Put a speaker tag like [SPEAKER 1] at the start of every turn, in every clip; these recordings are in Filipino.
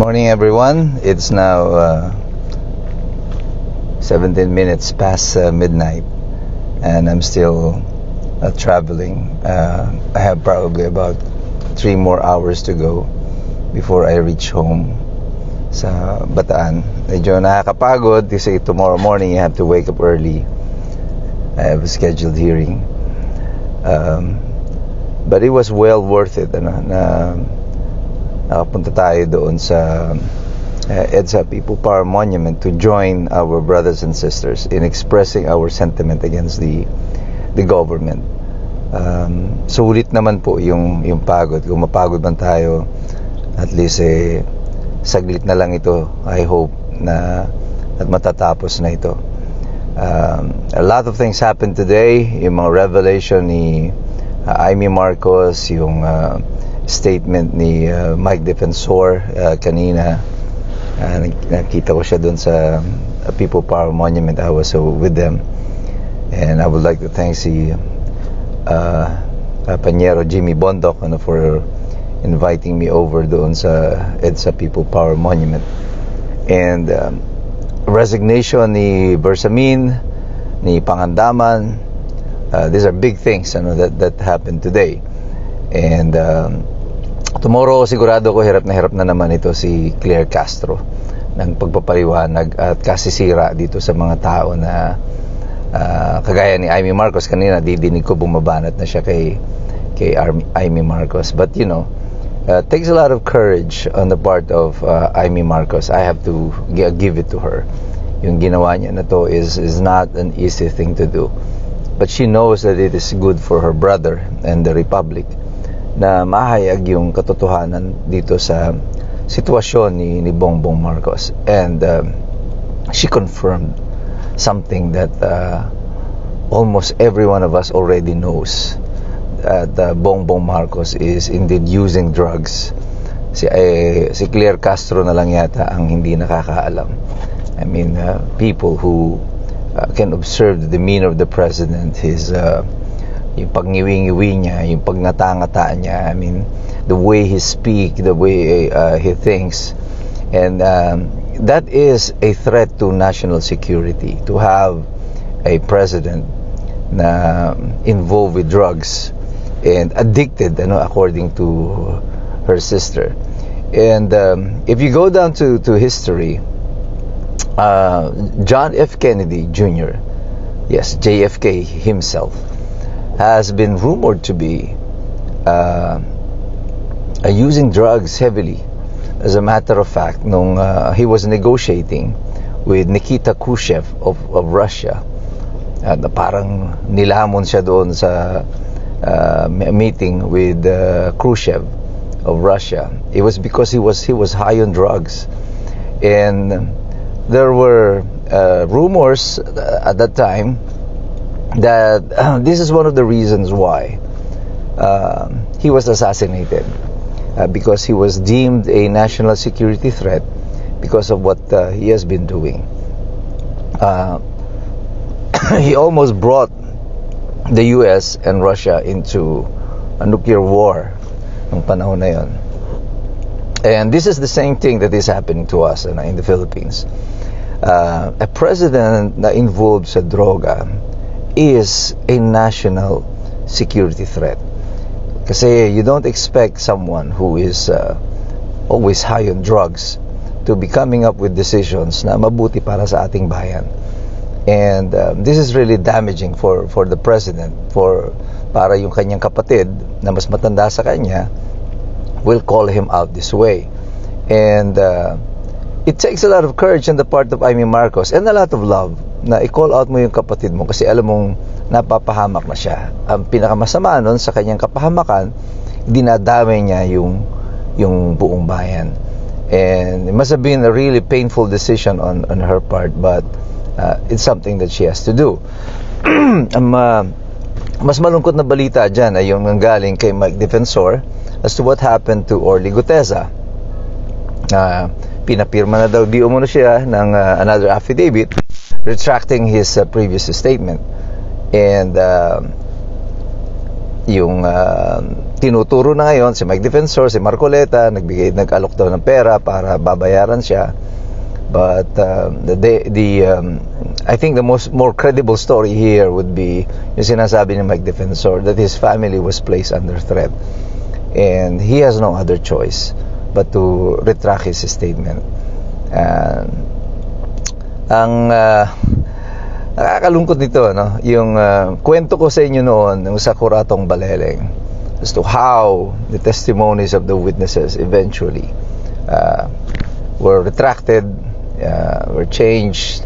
[SPEAKER 1] Morning everyone. It's now 17 minutes past midnight and I'm still traveling. I have probably about 3 more hours to go before I reach home sa Bataan. Medyo nakakapagod kasi tomorrow morning you have to wake up early. I have a scheduled hearing. But it was well worth it nakapunta tayo doon sa EDSA People Power Monument to join our brothers and sisters in expressing our sentiment against the government. Sulit naman po yung pagod. Kung mapagod man tayo, at least saglit na lang ito. I hope na at matatapos na ito. A lot of things happened today. Yung mga revelation ni Amy Marcos, yung statement ni Mike Defensor kanina. Nakita ko siya doon sa People Power Monument. I was with them, and I would like to thank si Panyero Jimmy Bondoc for inviting me over doon sa EDSA People Power Monument. And resignation ni Bersamin, ni Pangandaman, these are big things that happened today. And tomorrow sigurado ko hirap na naman ito si Claire Castro ng pagpapaliwanag at kasisira dito sa mga tao na kagaya ni Amy Marcos. Kanina didinig ko bumabanat na siya kay Amy Marcos. But takes a lot of courage on the part of Amy Marcos. I have to give it to her. Yung ginawa niya na to is not an easy thing to do. But she knows that it is good for her brother and the Republic na mahayag yung katotohanan dito sa sitwasyon ni Bongbong Marcos. And she confirmed something that almost every one of us already knows, that Bongbong Marcos is indeed using drugs. Si Claire Castro na lang yata ang hindi nakakaalam. I mean, people who can observe the demeanor of the president, his yung pagngiwi-ngiwi niya, yung pagngatangata niya, I mean, the way he speak, the way he thinks. And that is a threat to national security, to have a president na involved with drugs and addicted, according to her sister. And if you go down to history, John F. Kennedy Jr., yes, JFK himself, has been rumored to be using drugs heavily. As a matter of fact, nung he was negotiating with Nikita Khrushchev of Russia, parang nilamon siya doon sa meeting with Khrushchev of Russia. It was because he was high on drugs, and there were rumors at that time that this is one of the reasons why he was assassinated, because he was deemed a national security threat because of what he has been doing. He almost brought the US and Russia into a nuclear war ng panahon na yon. And this is the same thing that is happening to us in the Philippines. A president na involved sa droga is a national security threat. Kasi you don't expect someone who is always high on drugs to be coming up with decisions na mabuti para sa ating bayan. And this is really damaging for the president, para yung kanyang kapatid na mas matanda sa kanya will call him out this way. And it takes a lot of courage on the part of Amy Marcos and a lot of love na i-call out mo yung kapatid mo kasi alam mong napapahamak na siya. Ang pinakamasama nun sa kanyang kapahamakan, dinadamay niya yung buong bayan. And it must have been a really painful decision on her part, but it's something that she has to do. Mas malungkot na balita dyan ay yung nanggaling kay Mike Defensor as to what happened to Orly Guteza. Pinapirma na daw di umano siya ng another affidavit retracting his previous statement. And yung tinuturo na ngayon si Mike Defensor, si Marcoleta, nag-alok daw ng pera para babayaran siya. But I think the more credible story here would be yung sinasabi ni Mike Defensor that his family was placed under threat and he has no other choice but to retract his statement. Ang nakakalungkot nito, no? Yung kwento ko sa inyo noon ng sa Kuratong Baleleng as to how the testimonies of the witnesses eventually were retracted, were changed,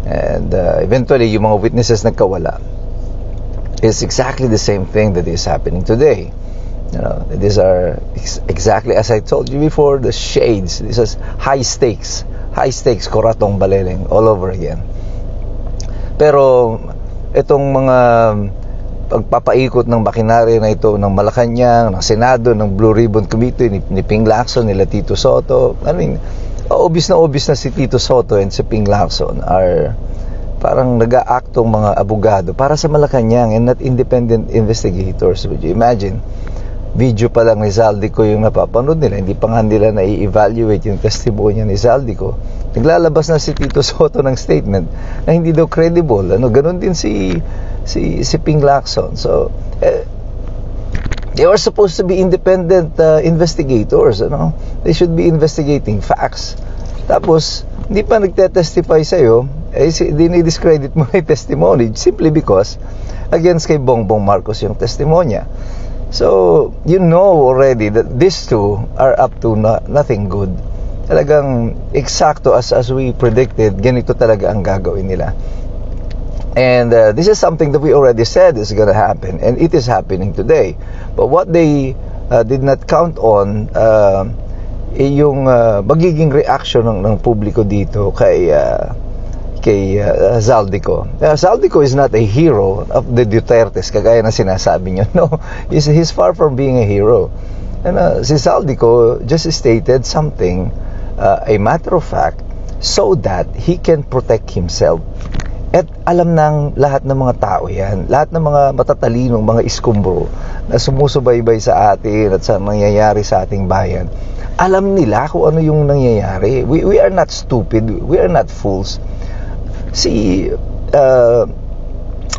[SPEAKER 1] and eventually yung mga witnesses nagkawala. It's exactly the same thing that is happening today. You know, these are exactly as I told you before, the shades. This is high stakes Kuratong Baleleng all over again. Pero itong mga pagpapaikot ng makinarya na ito ng Malacanang, ng Senado, ng Blue Ribbon Committee, ni Ping Lacson, nila Tito Soto, I mean, obvious na si Tito Soto and si Ping Lacson are parang nag-aaktong mga abogado para sa Malacanang and not independent investigators. Would you imagine? Video pa lang ni Zaldico yung napapanood nila, hindi pa nga nila na-evaluate yung testimonya ni Zaldico. Naglalabas na si Tito Soto ng statement na hindi daw credible. Ganun din si Ping Lacson. So they were supposed to be independent investigators. They should be investigating facts. Tapos hindi pa nagte-testify sa'yo, dinidiscredit mo yung testimony simply because against kay Bongbong Marcos yung testimonya. So, you know already that these two are up to nothing good. Talagang eksakto as we predicted, ganito talaga ang gagawin nila. And this is something that we already said is gonna happen, and it is happening today. But what they did not count on, yung magiging reaction ng publiko dito kay Zaldico. Zaldico is not a hero of the Dutertes, kagaya na sinasabi niyo. No, he's far from being a hero. And si Zaldico just stated something, a matter of fact, so that he can protect himself. At alam ng lahat ng mga tao yan, lahat ng mga matatalinong mga iskumbro na sumusubaybay sa atin at sa nangyayari sa ating bayan, alam nila kung ano yung nangyayari. We are not stupid, we are not fools. Si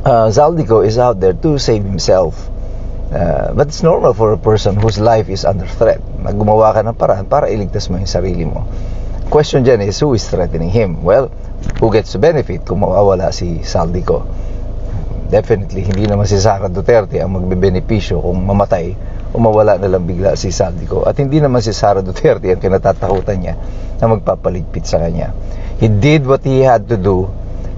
[SPEAKER 1] Zaldico is out there to save himself. But it's normal for a person whose life is under threat na gumawa ka ng paraan para iligtas mo yung sarili mo. Question dyan is, who is threatening him? Well, who gets to benefit kung mawawala si Zaldico? Definitely, hindi naman si Sara Duterte ang magbebenepisyo kung mamatay o mawala na lang bigla si Zaldico. At hindi naman si Sara Duterte ang kinatatakutan niya na magpapaligpit sa kanya. He did what he had to do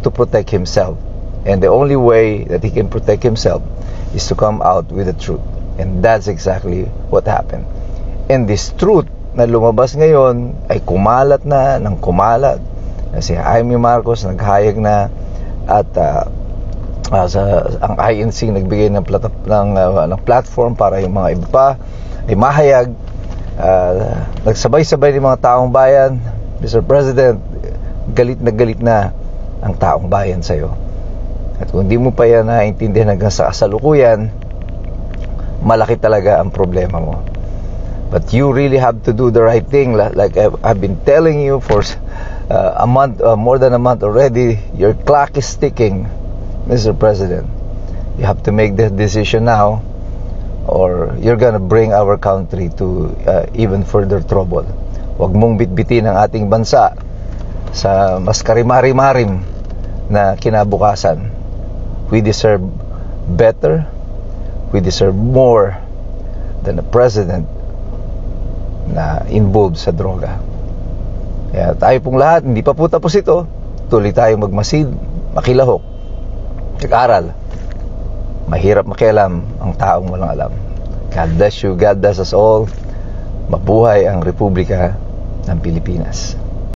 [SPEAKER 1] to protect himself. And the only way that he can protect himself is to come out with the truth. And that's exactly what happened. And this truth na lumabas ngayon ay kumalat na ng kumalat. Si Jaime Marcos naghayag na at ang INC nagbigay ng platform para yung mga iba pa ay mahayag. Nagsabay-sabay ng mga taong bayan. Mr. President, galit na ang taong bayan sa'yo. At kung di mo pa yan naintindihan hanggang sa kasalukuyan, malaki talaga ang problema mo. But you really have to do the right thing. Like I've been telling you for a month, more than a month already, your clock is ticking, Mr. President. You have to make the decision now or you're gonna bring our country to even further trouble. Huwag mong bitbitin ang ating bansa sa mas karimari-marim na kinabukasan. We deserve better. We deserve more than a president na involved sa droga. Kaya tayo pong lahat, hindi pa po tapos ito. Tuloy tayong magmasid, makilahok, nag-aral. Mahirap makialam ang taong walang alam. God bless you, God bless us all. Mabuhay ang Republika ng Pilipinas.